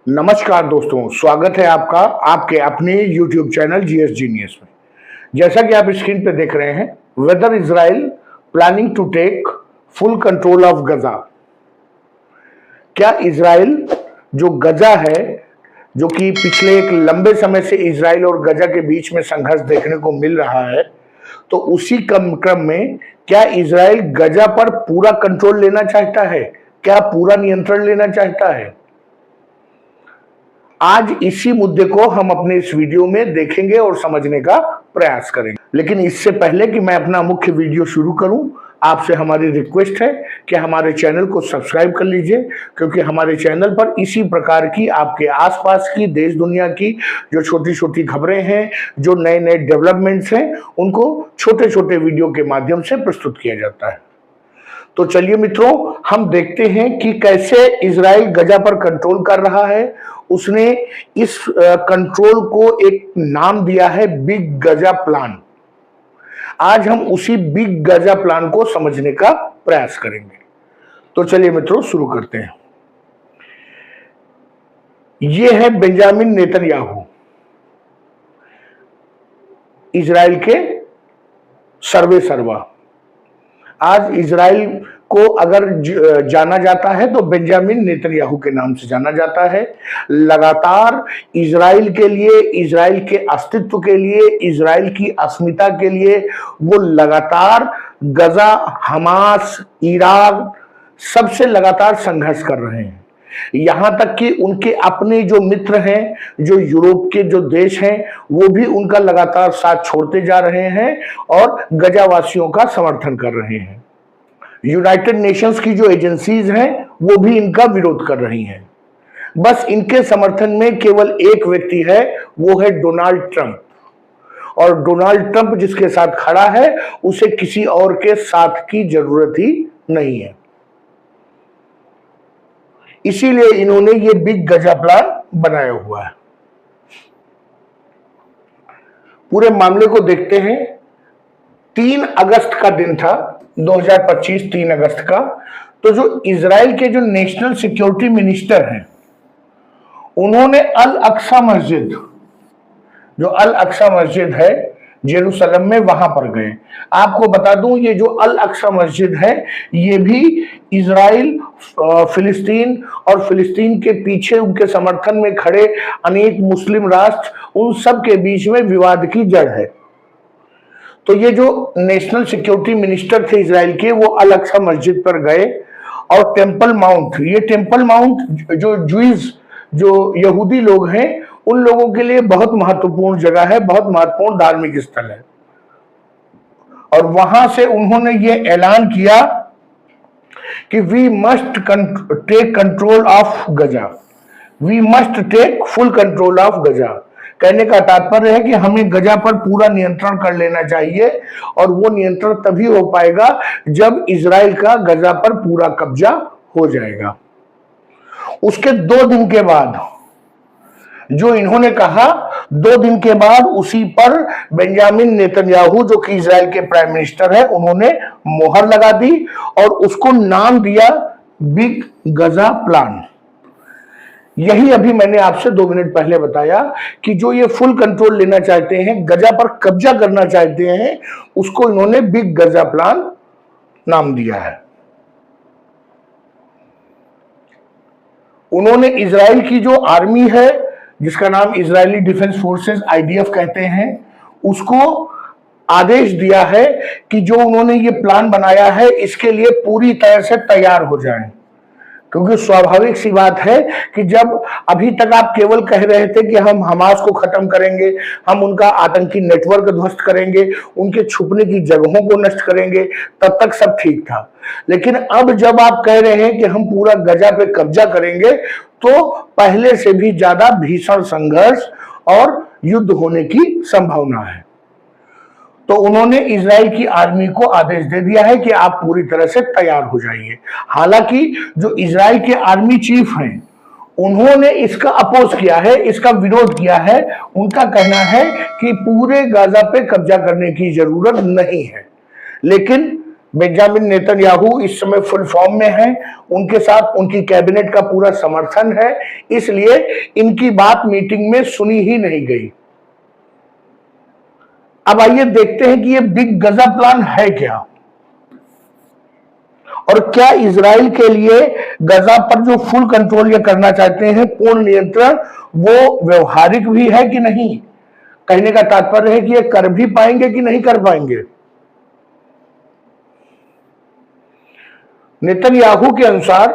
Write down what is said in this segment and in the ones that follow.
नमस्कार दोस्तों, स्वागत है आपका आपके अपने YouTube चैनल जीएस जीनियस में। जैसा कि आप स्क्रीन पे देख रहे हैं, whether Israel planning to take full control of Gaza. क्या इजराइल जो गजा है, जो कि पिछले एक लंबे समय से इजराइल और गजा के बीच में संघर्ष देखने को मिल रहा है, तो उसी क्रम में क्या इजराइल गजा पर पूरा कंट्रोल लेना चाहता है? क्या पूरा नियंत्रण लेना चाहता है? आज इसी मुद्दे को हम अपने इस वीडियो में देखेंगे और समझने का प्रयास करेंगे। लेकिन इससे पहले कि मैं अपना मुख्य वीडियो शुरू करूं, आपसे हमारी रिक्वेस्ट है कि हमारे चैनल को सब्सक्राइब कर लीजिए, क्योंकि हमारे चैनल पर इसी प्रकार की आपके आसपास की देश दुनिया की जो छोटी छोटी खबरें हैं, जो नए नए डेवलपमेंट्स हैं, उनको छोटे छोटे वीडियो के माध्यम से प्रस्तुत किया जाता है। तो चलिए मित्रों, हम देखते हैं कि कैसे इजराइल गजा पर कंट्रोल कर रहा है। उसने इस कंट्रोल को एक नाम दिया है बिग गजा प्लान। आज हम उसी बिग गजा प्लान को समझने का प्रयास करेंगे। तो चलिए मित्रों, शुरू करते हैं। ये है बेंजामिन नेतन्याहू, इजराइल के सर्वे सर्वा। आज इजराइल को अगर जाना जाता है तो बेंजामिन नेतन्याहू के नाम से जाना जाता है। लगातार इजराइल के लिए, इजराइल के अस्तित्व के लिए, इजराइल की अस्मिता के लिए वो लगातार गजा, हमास, ईरान सबसे लगातार संघर्ष कर रहे हैं। यहां तक कि उनके अपने जो मित्र हैं, जो यूरोप के जो देश हैं, वो भी उनका लगातार साथ छोड़ते जा रहे हैं और गजावासियों का समर्थन कर रहे हैं। यूनाइटेड नेशंस की जो एजेंसीज हैं, वो भी इनका विरोध कर रही हैं। बस इनके समर्थन में केवल एक व्यक्ति है, वो है डोनाल्ड ट्रंप। और डोनाल्ड ट्रंप जिसके साथ खड़ा है, उसे किसी और के साथ की जरूरत ही नहीं है। इसीलिए इन्होंने ये बिग गजा प्लान बनाया हुआ है। पूरे मामले को देखते हैं। 3 अगस्त का दिन था, 2025 3 अगस्त का। तो जो इजराइल के जो नेशनल सिक्योरिटी मिनिस्टर हैं, उन्होंने अल अक्सा मस्जिद, जो अल अक्सा मस्जिद है जेरूसलम में, वहां पर गए। आपको बता दूं, ये जो अल अक्सा मस्जिद है, ये भी इजराइल, फिलिस्तीन और फिलिस्तीन के पीछे उनके समर्थन में खड़े अनेक मुस्लिम राष्ट्र, उन सब के बीच में विवाद की जड़ है। तो ये जो नेशनल सिक्योरिटी मिनिस्टर थे इजराइल के, वो अल अक्सा मस्जिद पर गए और टेम्पल माउंट, ये टेम्पल माउंट जो ज्यूज, जो यहूदी लोग हैं, उन लोगों के लिए बहुत महत्वपूर्ण जगह है, बहुत महत्वपूर्ण धार्मिक स्थल है। और वहां से उन्होंने ये ऐलान किया कि we must take control of Gaza, we must take full control of Gaza. कहने का तात्पर्य है कि हमें गजा पर पूरा नियंत्रण कर लेना चाहिए, और वो नियंत्रण तभी हो पाएगा जब इजराइल का गजा पर पूरा कब्जा हो जाएगा। उसके 2 दिन के बाद जो इन्होंने कहा, 2 दिन के बाद उसी पर बेंजामिन नेतन्याहू, जो कि इजराइल के प्राइम मिनिस्टर है, उन्होंने मोहर लगा दी और उसको नाम दिया बिग गजा प्लान। यही अभी मैंने आपसे 2 मिनट पहले बताया कि जो ये फुल कंट्रोल लेना चाहते हैं, गजा पर कब्जा करना चाहते हैं, उसको इन्होंने बिग गजा प्लान नाम दिया है। उन्होंने इजराइल की जो आर्मी है, जिसका नाम इजरायली डिफेंस फोर्सेस आईडीएफ कहते हैं, उसको आदेश दिया है कि जो उन्होंने ये प्लान बनाया है, इसके लिए पूरी तरह से तैयार हो जाएं। क्योंकि स्वाभाविक सी बात है कि जब अभी तक आप केवल कह रहे थे कि हम हमास को खत्म करेंगे, हम उनका आतंकी नेटवर्क ध्वस्त करेंगे, उनके छुपने की जगहों को नष्ट करेंगे, तब तक सब ठीक था। लेकिन अब जब आप कह रहे हैं कि हम पूरा गजा पे कब्जा करेंगे, तो पहले से भी ज्यादा भीषण संघर्ष और युद्ध होने की संभावना है। तो उन्होंने इजराइल की आर्मी को आदेश दे दिया है कि आप पूरी तरह से तैयार हो जाइए। हालांकि जो इजराइल के आर्मी चीफ हैं, उन्होंने इसका अपोज किया है, इसका विरोध किया है। उनका कहना है कि पूरे गाजा पे कब्जा करने की जरूरत नहीं है। लेकिन बेंजामिन नेतन्याहू इस समय फुल फॉर्म में हैं, उनके साथ उनकी कैबिनेट का पूरा समर्थन है, इसलिए इनकी बात मीटिंग में सुनी ही नहीं गई। अब आइए देखते हैं कि ये बिग गजा प्लान है क्या, और क्या इजराइल के लिए गजा पर जो फुल कंट्रोल ये करना चाहते हैं, पूर्ण नियंत्रण, वो व्यवहारिक भी है कि नहीं। कहने का तात्पर्य है कि ये कर भी पाएंगे कि नहीं कर पाएंगे। नेतन्याहू के अनुसार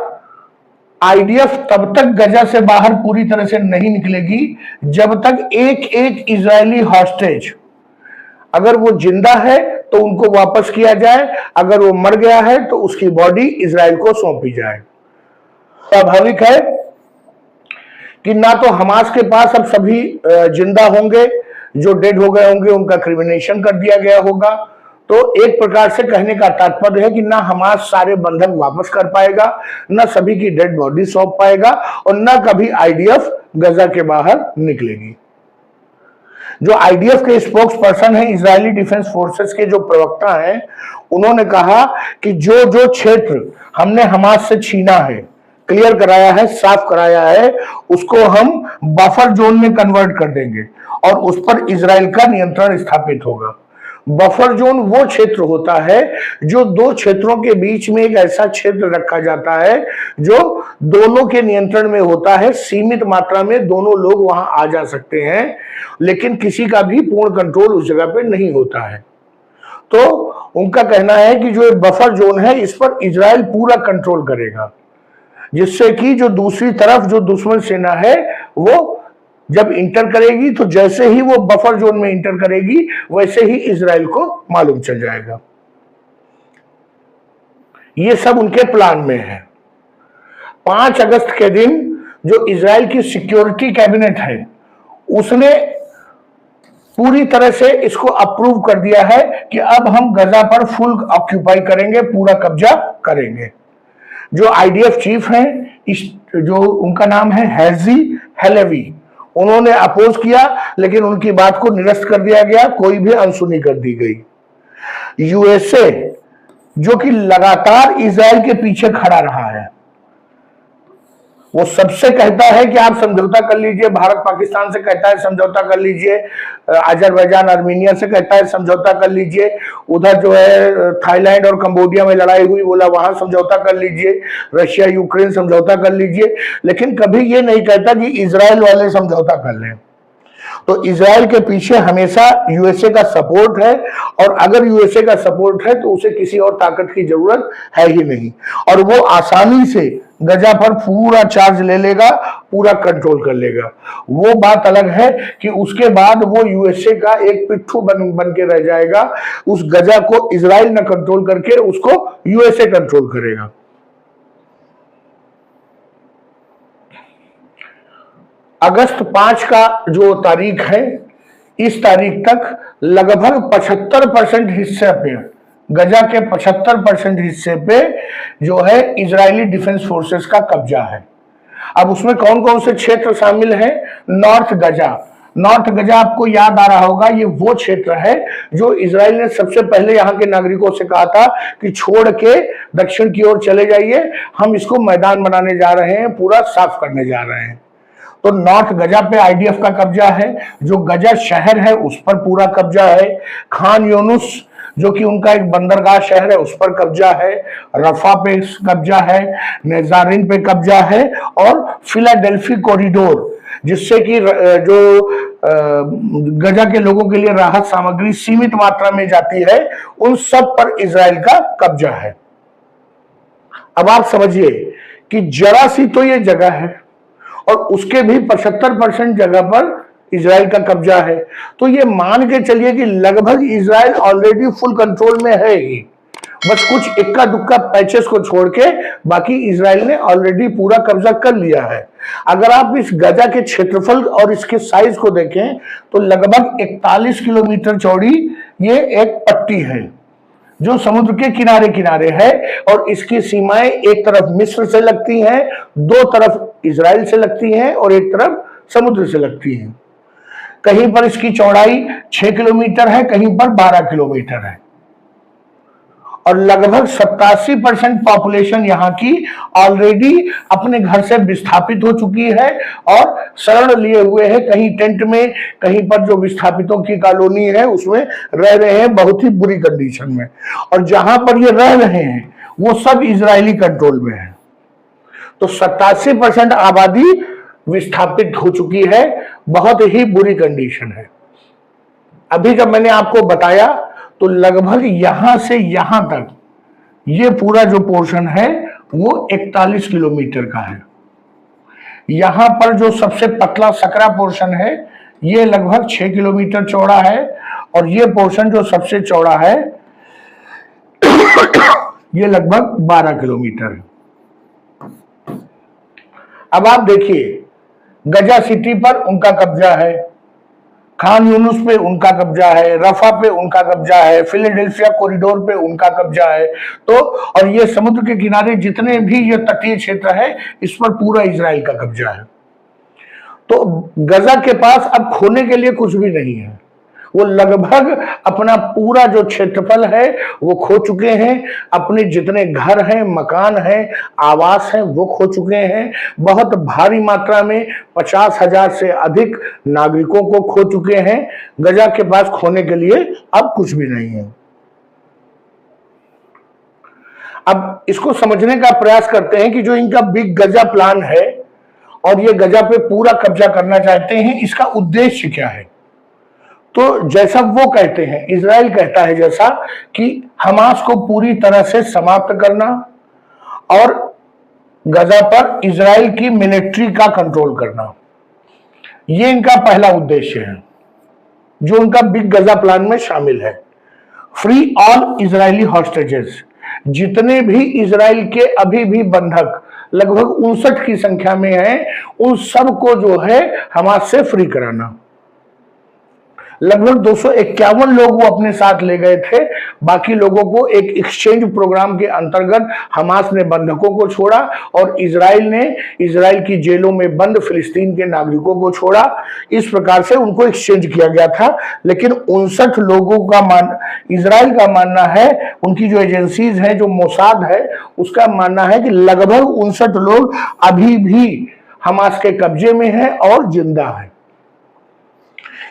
आईडीएफ तब तक गजा से बाहर पूरी तरह से नहीं निकलेगी जब तक एक एक इजरायली हॉस्टेज, अगर वो जिंदा है तो उनको वापस किया जाए, अगर वो मर गया है तो उसकी बॉडी इजराइल को सौंपी जाए। स्वाभाविक है कि ना तो हमास के पास अब सभी जिंदा होंगे, जो डेड हो गए होंगे उनका क्रिमिनेशन कर दिया गया होगा। तो एक प्रकार से कहने का तात्पर्य है कि ना हमास सारे बंधक वापस कर पाएगा, ना सभी की डेड बॉडी सौंप पाएगा, और ना कभी आईडीएफ गजा के बाहर निकलेगी। जो आईडीएफ के स्पोक्स पर्सन है, इजरायली डिफेंस फोर्सेस के जो प्रवक्ता हैं, उन्होंने कहा कि जो जो क्षेत्र हमने हमास से छीना है, क्लियर कराया है, साफ कराया है, उसको हम बफर जोन में कन्वर्ट कर देंगे और उस पर इजराइल का नियंत्रण स्थापित होगा। बफर जोन वो क्षेत्र होता है जो दो क्षेत्रों के बीच में एक ऐसा क्षेत्र रखा जाता है जो दोनों के नियंत्रण में होता है। सीमित मात्रा में दोनों लोग वहां आ जा सकते हैं, लेकिन किसी का भी पूर्ण कंट्रोल उस जगह पे नहीं होता है। तो उनका कहना है कि जो बफर जोन है, इस पर इजराइल पूरा कंट्रोल करेगा, जिससे कि जो दूसरी तरफ जो दुश्मन सेना है वो जब इंटर करेगी तो जैसे ही वो बफर जोन में इंटर करेगी वैसे ही इजराइल को मालूम चल जाएगा। ये सब उनके प्लान में है। 5 अगस्त के दिन जो इजराइल की सिक्योरिटी कैबिनेट है, उसने पूरी तरह से इसको अप्रूव कर दिया है कि अब हम गजा पर फुल ऑक्यूपाई करेंगे, पूरा कब्जा करेंगे। जो आईडीएफ चीफ हैं, जो उनका नाम है हेर्जी हेलेवी, उन्होंने अपोज किया, लेकिन उनकी बात को निरस्त कर दिया गया, कोई भी अनसुनी कर दी गई। यूएसए जो कि लगातार इजराइल के पीछे खड़ा रहा है, वो सबसे कहता है कि आप समझौता कर लीजिए, भारत पाकिस्तान से कहता है समझौता कर लीजिए, अजरबैजान आर्मीनिया से कहता है समझौता कर लीजिए, उधर जो है थाईलैंड और कंबोडिया में लड़ाई हुई, बोला वहां समझौता कर लीजिए, रशिया यूक्रेन समझौता कर लीजिए, लेकिन कभी ये नहीं कहता कि इजराइल वाले समझौता कर लें। तो इजराइल के पीछे हमेशा यूएसए का सपोर्ट है, और अगर यूएसए का सपोर्ट है तो उसे किसी और ताकत की जरूरत है ही नहीं, और वो आसानी से गजा पर पूरा चार्ज ले लेगा, पूरा कंट्रोल कर लेगा। वो बात अलग है कि उसके बाद वो यूएसए का एक पिट्ठू बन के रह जाएगा। उस गजा को इजराइल न कंट्रोल करके उसको यूएसए कंट्रोल करेगा। अगस्त 5 का जो तारीख है, इस तारीख तक लगभग 75% हिस्से पे, गजा के 75% हिस्से पे जो है इजरायली डिफेंस फोर्सेस का कब्जा है। अब उसमें कौन कौन से क्षेत्र शामिल हैं? नॉर्थ गजा। नॉर्थ गजा आपको याद आ रहा होगा, ये वो क्षेत्र है जो इजराइल ने सबसे पहले यहाँ के नागरिकों से कहा था कि छोड़ के दक्षिण की ओर चले जाइए, हम इसको मैदान बनाने जा रहे हैं, पूरा साफ करने जा रहे हैं। तो नॉर्थ गजा पे आईडीएफ का कब्जा है, जो गजा शहर है उस पर पूरा कब्जा है, खान यूनुस जो कि उनका एक बंदरगाह शहर है उस पर कब्जा है, रफा पे कब्जा है, नेजारिन पे कब्जा है, और फिलाडेल्फी कॉरिडोर जिससे कि जो गजा के लोगों के लिए राहत सामग्री सीमित मात्रा में जाती है, उन सब पर इजराइल का कब्जा है। अब आप समझिए कि जरा सी तो ये जगह है और उसके भी 75% जगह पर इजराइल का कब्जा है। तो ये मान के चलिए कि लगभग इजराइल ऑलरेडी फुल कंट्रोल में है ही, बस कुछ इक्का दुक्का पैचेस को छोड़ के बाकी इजराइल ने ऑलरेडी पूरा कब्जा कर लिया है। अगर आप इस गजा के क्षेत्रफल और इसके साइज को देखें तो लगभग 41 किलोमीटर चौड़ी ये एक पट्टी है जो समुद्र के किनारे किनारे है, और इसकी सीमाएं एक तरफ मिस्र से लगती हैं, दो तरफ इजराइल से लगती हैं और एक तरफ समुद्र से लगती हैं। कहीं पर इसकी चौड़ाई 6 किलोमीटर है, कहीं पर 12 किलोमीटर है, और लगभग 87% पॉपुलेशन यहाँ की ऑलरेडी अपने घर से विस्थापित हो चुकी है और शरण लिए हुए है, कहीं टेंट में, कहीं पर जो विस्थापितों की कॉलोनी है उसमें रह रहे हैं बहुत ही बुरी कंडीशन में। और जहां पर ये रह रहे हैं वो सब इजरायली कंट्रोल में है। तो 87% आबादी विस्थापित हो चुकी है, बहुत ही बुरी कंडीशन है। अभी जब मैंने आपको बताया तो लगभग यहां से यहां तक ये पूरा जो पोर्शन है वो 41 किलोमीटर का है। यहां पर जो सबसे पतला सकरा पोर्शन है ये लगभग 6 किलोमीटर चौड़ा है और ये पोर्शन जो सबसे चौड़ा है ये लगभग 12 किलोमीटर है। अब आप देखिए, गजा सिटी पर उनका कब्जा है, खान यूनुस पे उनका कब्जा है, रफा पे उनका कब्जा है, फिलाडेल्फिया कॉरिडोर पे उनका कब्जा है। तो और ये समुद्र के किनारे जितने भी ये तटीय क्षेत्र है इस पर पूरा इजराइल का कब्जा है। तो गजा के पास अब खोने के लिए कुछ भी नहीं है। वो लगभग अपना पूरा जो क्षेत्रफल है वो खो चुके हैं, अपने जितने घर हैं, मकान हैं, आवास हैं वो खो चुके हैं। बहुत भारी मात्रा में 50,000 से अधिक नागरिकों को खो चुके हैं। गजा के पास खोने के लिए अब कुछ भी नहीं है। अब इसको समझने का प्रयास करते हैं कि जो इनका बिग गजा प्लान है और ये गजा पे पूरा कब्जा करना चाहते हैं, इसका उद्देश्य क्या है। तो जैसा वो कहते हैं, इजराइल कहता है जैसा कि हमास को पूरी तरह से समाप्त करना और गजा पर इजराइल की मिलिट्री का कंट्रोल करना, ये इनका पहला उद्देश्य है जो उनका बिग गजा प्लान में शामिल है। फ्री ऑल इजरायली हॉस्टेजेस, जितने भी इजराइल के अभी भी बंधक लगभग 59 की संख्या में हैं, उन सब को जो है हमास से फ्री कराना। लगभग 251 लोग वो अपने साथ ले गए थे। बाकी लोगों को एक एक्सचेंज प्रोग्राम के अंतर्गत हमास ने बंधकों को छोड़ा और इजराइल ने इजराइल की जेलों में बंद फिलिस्तीन के नागरिकों को छोड़ा। इस प्रकार से उनको एक्सचेंज किया गया था। लेकिन 59 लोगों का इजराइल का मानना है, उनकी जो एजेंसीज है, जो मोसाद है, उसका मानना है कि लगभग 59 लोग अभी भी हमास के कब्जे में है और जिंदा है।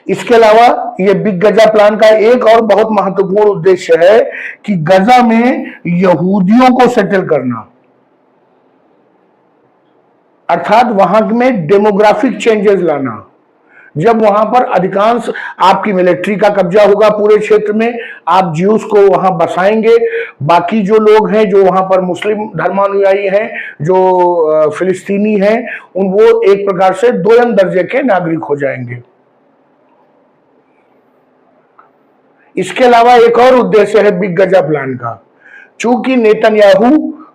इसके अलावा ये बिग गजा प्लान का एक और बहुत महत्वपूर्ण उद्देश्य है कि गजा में यहूदियों को सेटल करना, अर्थात वहां में डेमोग्राफिक चेंजेस लाना। जब वहां पर अधिकांश आपकी मिलिट्री का कब्जा होगा पूरे क्षेत्र में, आप ज्यूस को वहां बसाएंगे, बाकी जो लोग हैं जो वहां पर मुस्लिम धर्मानुयायी हैं, जो फिलिस्तीनी हैं, वो एक प्रकार से दोयम दर्जे के नागरिक हो जाएंगे। इसके अलावा एक और उद्देश्य है बिग गजा प्लान का। चूंकि नेतन्याहू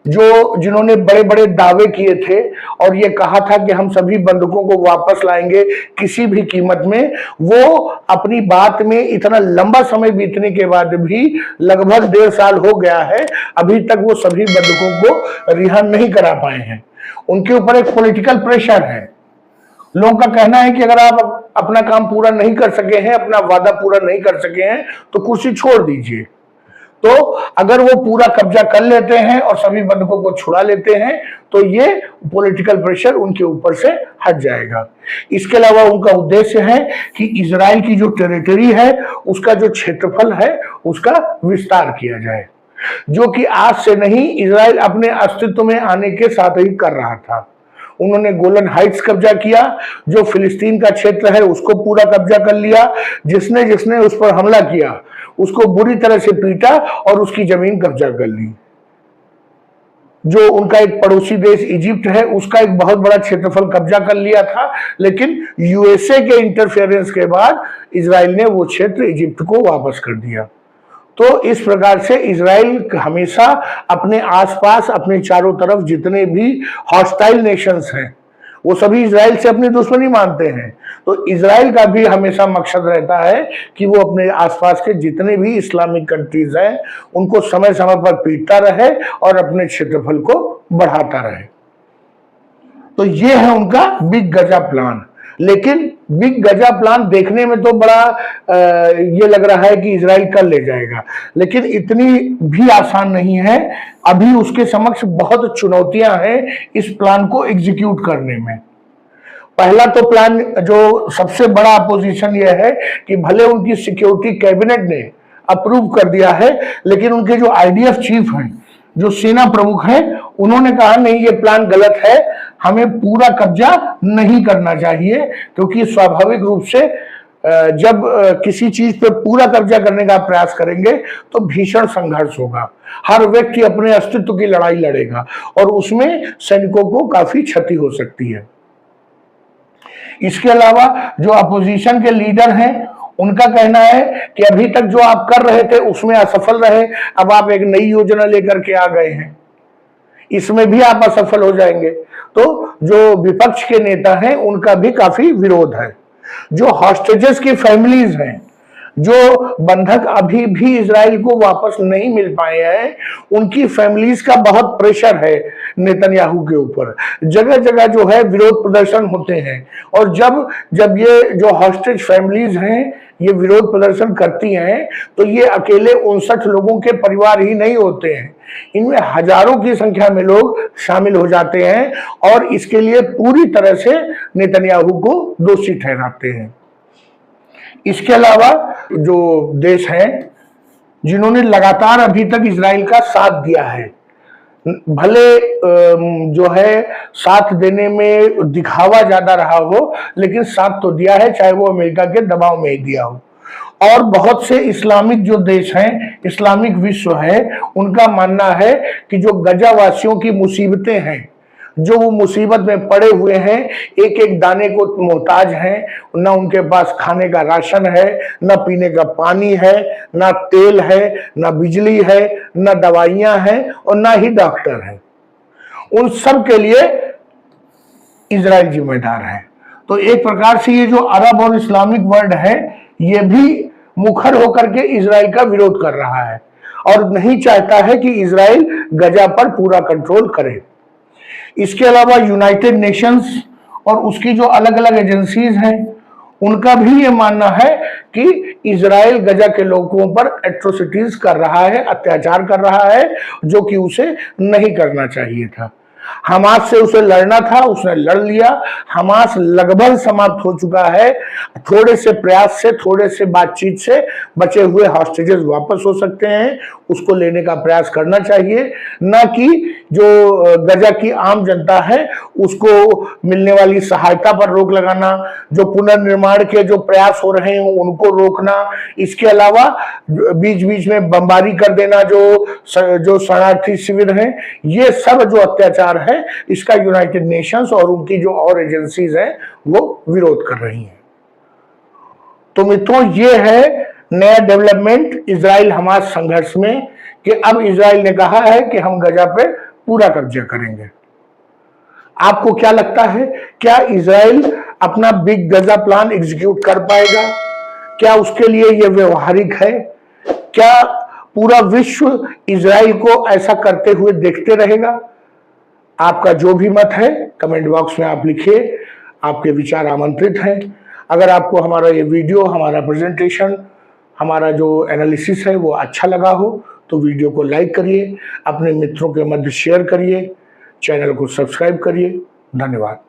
जिन्होंने बड़े बड़े दावे किए थे और ये कहा था कि हम सभी बंधकों को वापस लाएंगे किसी भी कीमत में, वो अपनी बात में इतना लंबा समय बीतने के बाद भी लगभग 1.5 साल हो गया है, अभी तक वो सभी बंधकों को रिहा नहीं करा पाए हैं। उनके ऊपर एक पॉलिटिकल प्रेशर है। लोगों का कहना है कि अगर आप अपना काम पूरा नहीं कर सके हैं, अपना वादा पूरा नहीं कर सके हैं, तो कुर्सी छोड़ दीजिए। तो अगर वो पूरा कब्जा कर लेते हैं और सभी बंधकों को छुड़ा लेते हैं तो ये पॉलिटिकल प्रेशर उनके ऊपर से हट जाएगा। इसके अलावा उनका उद्देश्य है कि इजराइल की जो टेरिटरी है, उसका जो क्षेत्रफल है, उसका विस्तार किया जाए, जो कि आज से नहीं, इजराइल अपने अस्तित्व में आने के साथ ही कर रहा था। उन्होंने गोलन हाइट्स कब्जा किया, जो फिलिस्तीन का क्षेत्र है उसको पूरा कब्जा कर लिया। जिसने जिसने उस पर हमला किया उसको बुरी तरह से पीटा और उसकी जमीन कब्जा कर ली। जो उनका एक पड़ोसी देश इजिप्ट है, उसका एक बहुत बड़ा क्षेत्रफल कब्जा कर लिया था, लेकिन यूएसए के इंटरफेरेंस के बाद इजराइल ने वो क्षेत्र इजिप्ट को वापस कर दिया। तो इस प्रकार से इजराइल हमेशा अपने आसपास, अपने चारों तरफ जितने भी हॉस्टाइल नेशंस हैं, वो सभी इजराइल से अपनी दुश्मनी मानते हैं। तो इजराइल का भी हमेशा मकसद रहता है कि वो अपने आसपास के जितने भी इस्लामिक कंट्रीज हैं, उनको समय समय पर पीटता रहे और अपने क्षेत्रफल को बढ़ाता रहे। तो ये है उनका बिग गजा प्लान। लेकिन बिग गजा प्लान देखने में तो बड़ा ये लग रहा है कि इजराइल कर ले जाएगा, लेकिन इतनी भी आसान नहीं है। अभी उसके समक्ष बहुत चुनौतियां हैं इस प्लान को एग्जीक्यूट करने में। पहला तो प्लान जो सबसे बड़ा अपोजिशन यह है कि भले उनकी सिक्योरिटी कैबिनेट ने अप्रूव कर दिया है, लेकिन उनके जो आईडीएफ चीफ हैं, जो सेना प्रमुख हैं, उन्होंने कहा नहीं, ये प्लान गलत है, हमें पूरा कब्जा नहीं करना चाहिए, क्योंकि स्वाभाविक रूप से जब किसी चीज पे पूरा कब्जा करने का प्रयास करेंगे तो भीषण संघर्ष होगा। हर व्यक्ति अपने अस्तित्व की लड़ाई लड़ेगा और उसमें सैनिकों को काफी क्षति हो सकती है। इसके अलावा जो अपोजिशन के लीडर हैं, उनका कहना है कि अभी तक जो आप कर रहे थे उसमें असफल रहे, अब आप एक नई योजना लेकर के आ गए हैं, इसमें भी आप असफल हो जाएंगे। तो जो विपक्ष के नेता हैं उनका भी काफी विरोध है। जो हॉस्टेजेस की फैमिलीज हैं, जो बंधक अभी भी इजराइल को वापस नहीं मिल पाए हैं, उनकी फैमिलीज का बहुत प्रेशर है नेतन्याहू के ऊपर। जगह जगह जो है विरोध प्रदर्शन होते हैं, और जब ये जो हॉस्टेज फैमिलीज हैं ये विरोध प्रदर्शन करती हैं, तो ये अकेले 59 लोगों के परिवार ही नहीं होते हैं, इनमें हजारों की संख्या में लोग शामिल हो जाते हैं और इसके लिए पूरी तरह से नेतन्याहू को दोषी ठहराते हैं। इसके अलावा जो देश हैं जिन्होंने लगातार अभी तक इजराइल का साथ दिया है, भले जो है साथ देने में दिखावा ज्यादा रहा हो, लेकिन साथ तो दिया है, चाहे वो अमेरिका के दबाव में ही दिया हो। और बहुत से इस्लामिक जो देश हैं, इस्लामिक विश्व है, उनका मानना है कि जो गजा वासियों की मुसीबतें हैं, जो वो मुसीबत में पड़े हुए हैं, एक एक दाने को मोहताज हैं, ना उनके पास खाने का राशन है, ना पीने का पानी है, ना तेल है, ना बिजली है, ना दवाइयां हैं और ना ही डॉक्टर है। उन सब के लिए इजराइल जिम्मेदार है। तो एक प्रकार से ये जो अरब और इस्लामिक वर्ल्ड है, ये भी मुखर होकर के इजराइल का विरोध कर रहा है और नहीं चाहता है कि इजराइल गजा पर पूरा कंट्रोल करे। इसके अलावा यूनाइटेड नेशंस और उसकी जो अलग अलग एजेंसीज हैं, उनका भी ये मानना है कि इजराइल गजा के लोगों पर एट्रोसिटीज कर रहा है, अत्याचार कर रहा है, जो कि उसे नहीं करना चाहिए था। हमास से उसे लड़ना था, उसने लड़ लिया। हमास लगभग समाप्त हो चुका है। थोड़े से प्रयास से, थोड़े से बातचीत से बचे हुए हॉस्टेजेस वापस हो सकते हैं, उसको लेने का प्रयास करना चाहिए, न कि जो गजा की आम जनता है उसको मिलने वाली सहायता पर रोक लगाना, जो पुनर्निर्माण के जो प्रयास हो रहे हैं उनको रोकना। इसके अलावा बीच बीच में बमबारी कर देना जो शरणार्थी शिविर हैं, ये सब जो अत्याचार है, इसका यूनाइटेड नेशंस और उनकी जो और एजेंसीज हैं वो विरोध कर रही हैं। तो मित्रों, ये है नया डेवलपमेंट इजराइल हमास संघर्ष में, कि अब इजराइल ने कहा है कि हम गजा पे पूरा कब्जा करेंगे। आपको क्या लगता है, क्या इजराइल अपना बिग गजा प्लान एग्जीक्यूट कर पाएगा? क्या उसके लिए यह व्यवहारिक है? क्या पूरा विश्व इजराइल को ऐसा करते हुए देखते रहेगा? आपका जो भी मत है कमेंट बॉक्स में आप लिखिए, आपके विचार आमंत्रित हैं। अगर आपको हमारा ये वीडियो, हमारा प्रेजेंटेशन, हमारा जो एनालिसिस है वो अच्छा लगा हो तो वीडियो को लाइक करिए, अपने मित्रों के मध्य शेयर करिए, चैनल को सब्सक्राइब करिए। धन्यवाद।